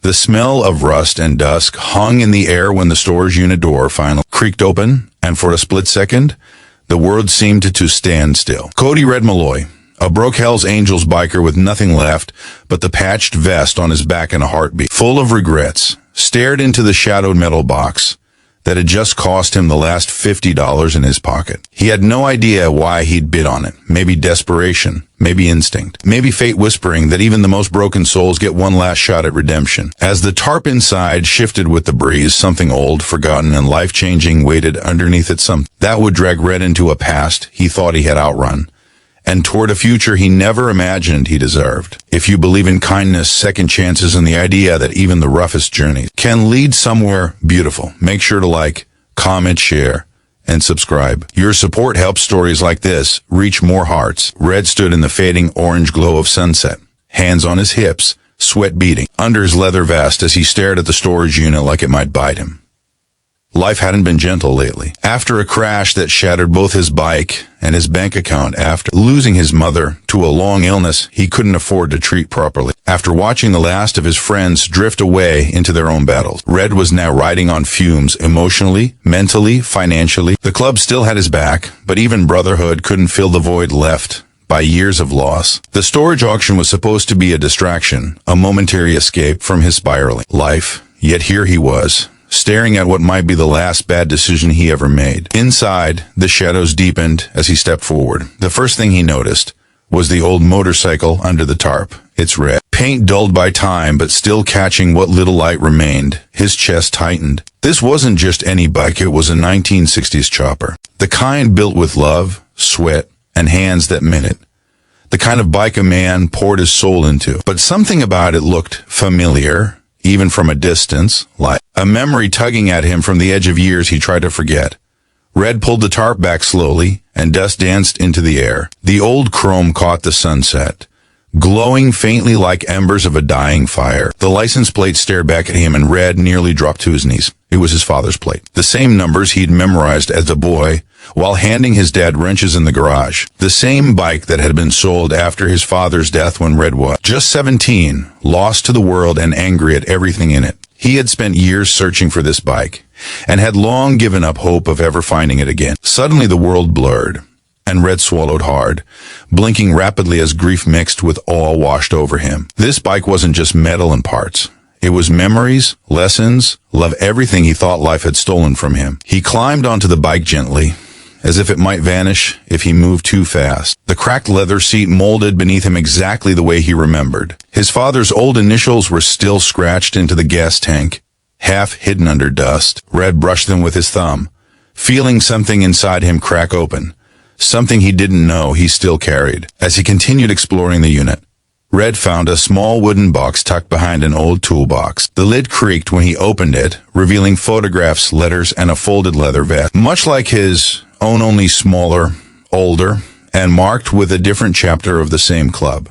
The smell of rust and dust hung in the air when the storage unit door finally creaked open, and for a split second, the world seemed to stand still. Cody Red Malloy, a broke Hell's Angels biker with nothing left but the patched vest on his back and a heartbeat, full of regrets, stared into the shadowed metal box that had just cost him the last $50 in his pocket. He had no idea why he'd bid on it. Maybe desperation, maybe instinct, maybe fate whispering that even the most broken souls get one last shot at redemption. As the tarp inside shifted with the breeze, something old, forgotten, and life-changing waited underneath it, something that would drag Red into a past he thought he had outrun, and toward a future he never imagined he deserved. If you believe in kindness, second chances, and the idea that even the roughest journeys can lead somewhere beautiful, make sure to like, comment, share, and subscribe. Your support helps stories like this reach more hearts. Red stood in the fading orange glow of sunset, hands on his hips, sweat beading under his leather vest as he stared at the storage unit like it might bite him. Life hadn't been gentle lately. After a crash that shattered both his bike and his bank account, after losing his mother to a long illness he couldn't afford to treat properly, after watching the last of his friends drift away into their own battles, Red was now riding on fumes emotionally, mentally, financially. The club still had his back, but even brotherhood couldn't fill the void left by years of loss. The storage auction was supposed to be a distraction, a momentary escape from his spiraling life, yet here he was, staring at what might be the last bad decision he ever made. Inside, the shadows deepened as he stepped forward. The first thing he noticed was the old motorcycle under the tarp. Its red paint dulled by time, but still catching what little light remained. His chest tightened. This wasn't just any bike, it was a 1960s chopper. The kind built with love, sweat, and hands that meant it. The kind of bike a man poured his soul into. But something about it looked familiar, even from a distance, like a memory tugging at him from the edge of years he tried to forget. Red pulled the tarp back slowly, and dust danced into the air. The old chrome caught the sunset, glowing faintly like embers of a dying fire. The license plate stared back at him, and Red nearly dropped to his knees. It was his father's plate. The same numbers he'd memorized as a boy, while handing his dad wrenches in the garage. The same bike that had been sold after his father's death when Red was just 17, lost to the world and angry at everything in it. He had spent years searching for this bike, and had long given up hope of ever finding it again. Suddenly the world blurred, and Red swallowed hard, blinking rapidly as grief mixed with awe washed over him. This bike wasn't just metal and parts. It was memories, lessons, love, everything he thought life had stolen from him. He climbed onto the bike gently, as if it might vanish if he moved too fast. The cracked leather seat molded beneath him exactly the way he remembered. His father's old initials were still scratched into the gas tank, half hidden under dust. Red brushed them with his thumb, feeling something inside him crack open, something he didn't know he still carried. As he continued exploring the unit, Red found a small wooden box tucked behind an old toolbox. The lid creaked when he opened it, revealing photographs, letters, and a folded leather vest. Much like his own, only smaller, older, and marked with a different chapter of the same club.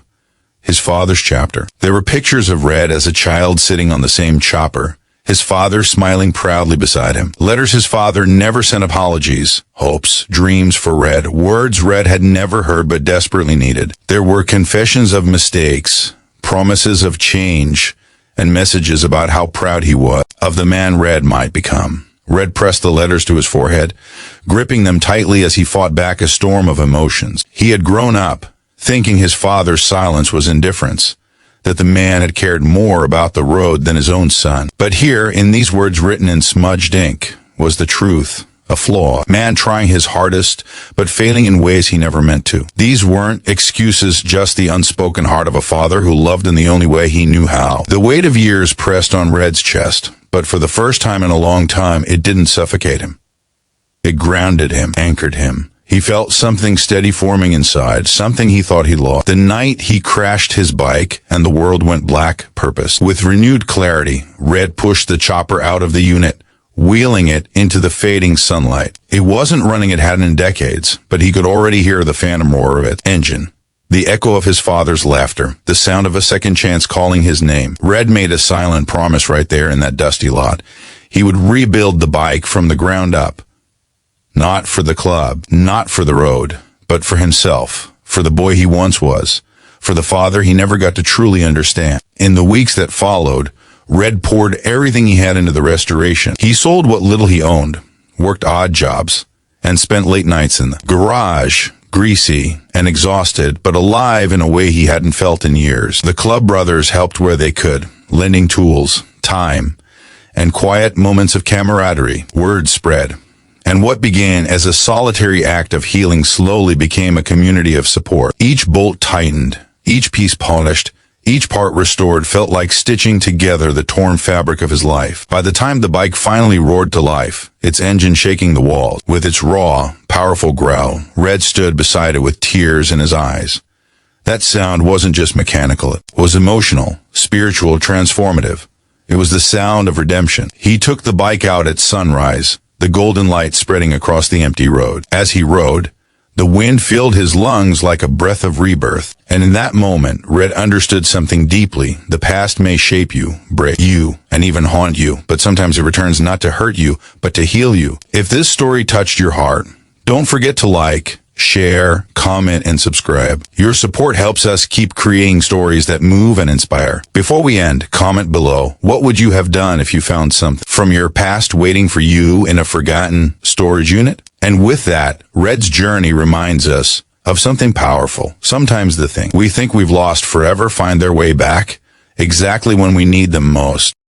His father's chapter. There were pictures of Red as a child sitting on the same chopper, his father smiling proudly beside him. Letters his father never sent, apologies, hopes, dreams for Red, words Red had never heard but desperately needed. There were confessions of mistakes, promises of change, and messages about how proud he was of the man Red might become. Red pressed the letters to his forehead, gripping them tightly as he fought back a storm of emotions. He had grown up, thinking his father's silence was indifference, that the man had cared more about the road than his own son. But here, in these words written in smudged ink, was the truth, a flaw. Man trying his hardest, but failing in ways he never meant to. These weren't excuses, just the unspoken heart of a father who loved in the only way he knew how. The weight of years pressed on Red's chest, but for the first time in a long time, it didn't suffocate him. It grounded him, anchored him. He felt something steady forming inside, something he thought he lost. The night he crashed his bike and the world went black purpose. With renewed clarity, Red pushed the chopper out of the unit, wheeling it into the fading sunlight. It wasn't running it hadn't in decades, but he could already hear the phantom roar of its engine, the echo of his father's laughter, the sound of a second chance calling his name. Red made a silent promise right there in that dusty lot. He would rebuild the bike from the ground up. Not for the club, not for the road, but for himself, for the boy he once was, for the father he never got to truly understand. In the weeks that followed, Red poured everything he had into the restoration. He sold what little he owned, worked odd jobs, and spent late nights in the garage, greasy and exhausted, but alive in a way he hadn't felt in years. The club brothers helped where they could, lending tools, time, and quiet moments of camaraderie. Word spread, and what began as a solitary act of healing slowly became a community of support. Each bolt tightened, each piece polished, each part restored felt like stitching together the torn fabric of his life. By the time the bike finally roared to life, its engine shaking the walls, with its raw, powerful growl, Red stood beside it with tears in his eyes. That sound wasn't just mechanical, it was emotional, spiritual, transformative. It was the sound of redemption. He took the bike out at sunrise, the golden light spreading across the empty road. As he rode, the wind filled his lungs like a breath of rebirth. And in that moment, Red understood something deeply. The past may shape you, break you, and even haunt you, but sometimes it returns not to hurt you, but to heal you. If this story touched your heart, don't forget to like, share, comment, and subscribe. Your support helps us keep creating stories that move and inspire. Before we end, comment below. What would you have done if you found something from your past waiting for you in a forgotten storage unit? And with that, Red's journey reminds us of something powerful. Sometimes the thing we think we've lost forever find their way back exactly when we need them most.